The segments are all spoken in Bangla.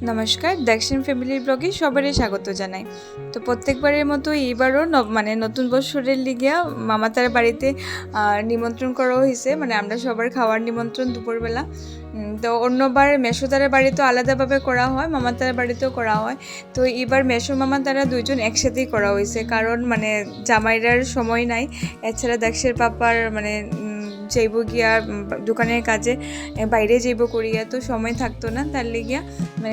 নমস্কার, দক্ষিণ ফ্যামিলি ব্লগে সবারই স্বাগত জানাই। তো প্রত্যেকবারের মতো এইবারও নতুন বছরের লিগিয়া মামাতার বাড়িতে নিমন্ত্রণ করা হয়েছে। আমরা সবার খাওয়ার নিমন্ত্রণ দুপুরবেলা। তো অন্যবার মেসোদারের বাড়িতেও আলাদাভাবে করা হয়, মামাতার বাড়িতেও করা হয়। তো এবার মেসো মামাতারা দুইজন একসাথেই করা হয়েছে, কারণ জামাইরার সময় নাই। এছাড়া দক্ষের পাপার যাইব গিয়া দোকানের কাজে বাইরে যাইব করিয়া, তো সময় থাকতো না, তার লেগিয়া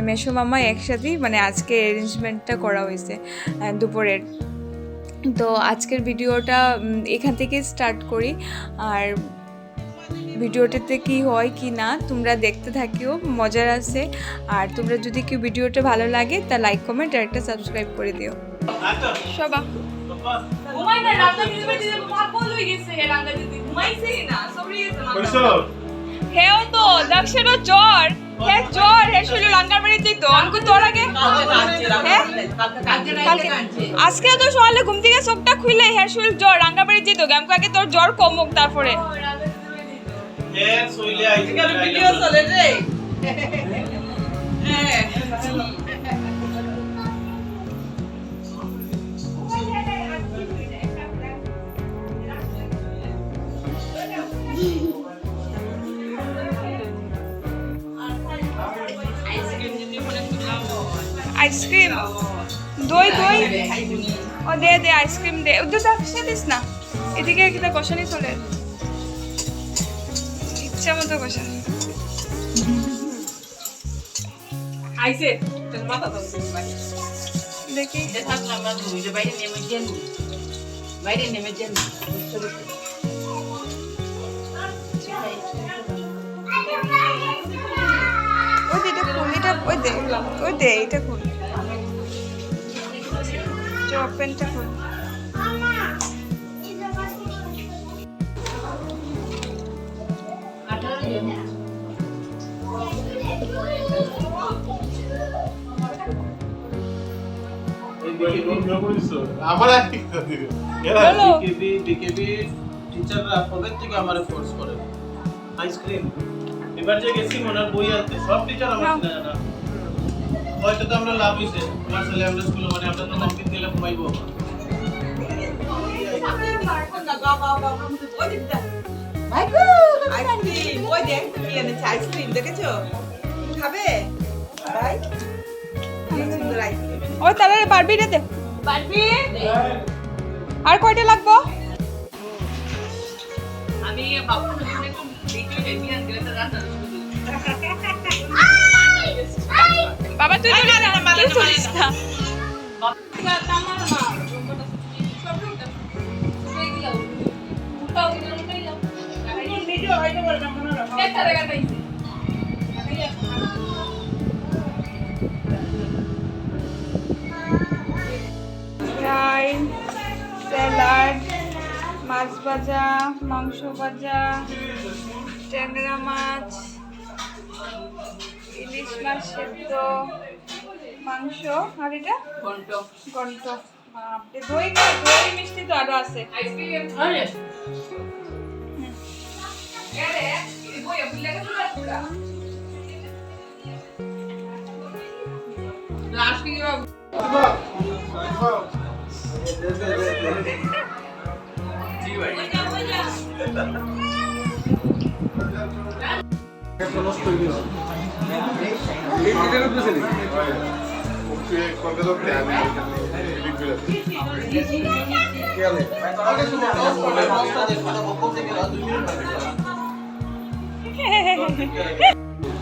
মেসো মামা একসাথেই আজকে অ্যারেঞ্জমেন্টটা করা হয়েছে দুপুরের। তো আজকের ভিডিওটা এখান থেকে স্টার্ট করি, আর ভিডিওটাতে কি হয় কি না তোমরা দেখতে থাকিও, মজার আছে। আর তোমরা যদি কেউ ভিডিওটা ভালো লাগে তা লাইক কমেন্ট আর একটা সাবস্ক্রাইব করে দিও। সবা ঘুমাই না, রাতে দিতে দিতে পাগল হয়ে গেছে। হে রাতে দিতে ঘুমাইছে না, সরি আছে না। হেও তো দক্ষেরও জ্বর, হে জ্বর, হে শুলো লাঙ্গার বাড়িতে। তো আমাকে তোর আগে আজকে তো সকালে ঘুম থেকে চোখটা খুলে হে শুল জ্বর লাঙ্গার বাড়ি যেত। আমাকে আগে তোর জ্বর কমুক, তারপরে হে সইলে আইছে। ভিডিও চলে রে। আইসক্রিম দই দই ও দে দে আইসক্রিম দে, ওদের দেখছে দিস না, এদিকে একটা কষানি চলে ইচ্ছা মতো কষা আইসে তোর মাথা তো দেখি বাইরে নেমে যান ওই দে এটা খুল, ওপেনটা খুল। আইসক্রিম এবার যে গেছি মনার বই আনতে, সব টিচার আমার না জানা হয়তো তো আমরা লাভ হইছে। আমার ছেলে আমরা স্কুলে আমরা তো কমপ্লিট দিলে ঘুমাইবো। আইসক্রিম ওই দেখ কি এনেছে, আইসক্রিম দেখেছো? খাবে ভাই? সুন্দর আইসক্রিম। ও তাহলে বারবি রে দে, বারবি আর কয়টা লাগবো? আমি বাবু একটু ভিডিও দেখি আর গেলে তো রান্না বাবা তুই তো না মানে না ফ্রাই, স্যালাড, মাছ ভাজা, মাংস ভাজা, ট্যাংরা মাছ, ইলিশ মাছ সেদ্ধ, মাংস, আর এটা ঘন্ট। বাপরে, দই দই মিষ্টি তো আরো আছে।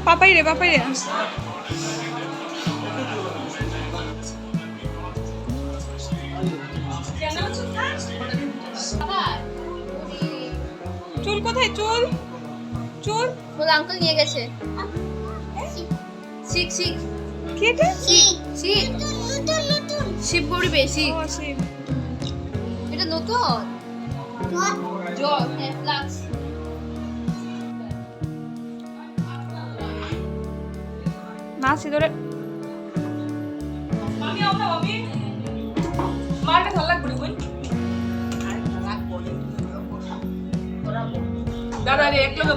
পাপাই রে চুল কোথায়? চুল ওর আঙ্কেল নিয়ে গেছে। শিখ কি এটা? শিব পড়বে শিখ। ও শিব, এটা নতুন জল ফ্লাক্স। না সিধরে মামি মারটা ভালো লাগবে কই দাদা রে এক লোক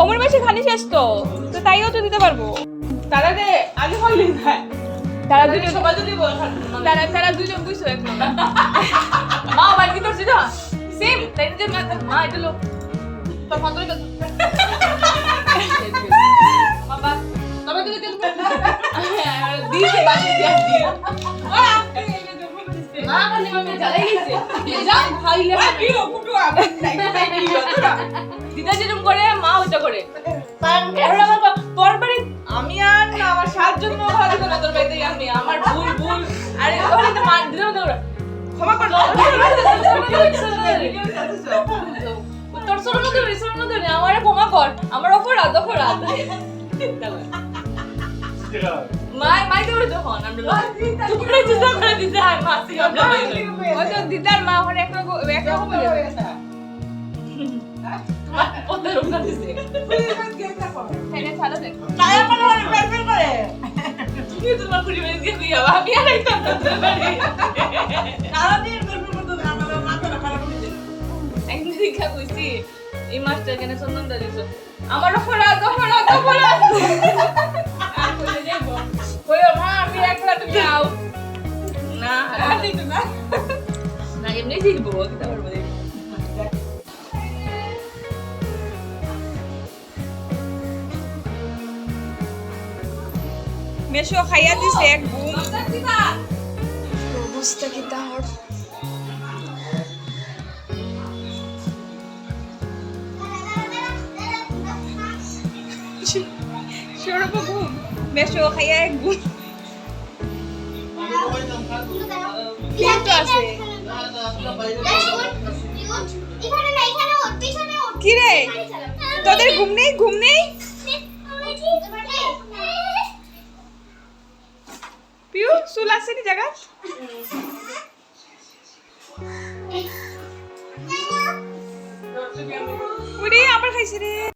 অমর মাসে খানি শেষ তো তো তাইও তো দিতে পারবো। তারা রে আগে হইলি না তারা দুজন সবাই যদি বল তারা দুজন বুঝছো এক নম্বর মা বাড়ি কি করছিস না সেম তাই যে মা এটা লোক তোর ফোন করে বাবা তবে তুই দিতে দিছে বাড়ি দিয়ে দি মা কানে মামে জ্বালাই গেছে যা খাইলে কি কুটু আমার নাই দিদা যেরকম করে মা ওইটা করে পার আর আমার তোর বাড়ি আমি আর না আমার 7 জন মা ভালো করে তোর বাড়িতে আমি আমার ভুল আরে ওখানে তো মা দিদাও তো ক্ষমা কর তোর শোনো তো আমার ক্ষমা কর আমার অপরাধ মাই তো যখন আমরা তোমরা দিদা করে দিতে হয় মাসি আমরা ওই তো দিদার মা ওখানে একরকম হয়ে গেছে ওদের রূপ দিছে এনে ছাড়া দেখ তাই আমার মনে ফেল করে কি তোমার পরিবেশ দিয়ে দিয়া আমি আর একদম তোদের বাড়ি সারা দিন ফেল করতে আমাদের মাথা খারাপ করে দিল একদিন দেখা কইছি এই মাছটা কেন চন্দন দা দিছো আমার অপরাধ আর কইলে যাইব কইও মা আমি একলা তুমি আও না না না এমনি দিব কিটা করব দেখ মেশো খাইয়া দিছে এক ঘুম অবস্থা কি তাহর সৌরভ ঘুম মেশো খাইয়া এক ঘুম তো আছে কি রে তোদের ঘুম নেই পিউ চুল আছে নি জায়গা উড়ি আবার খাইছে রে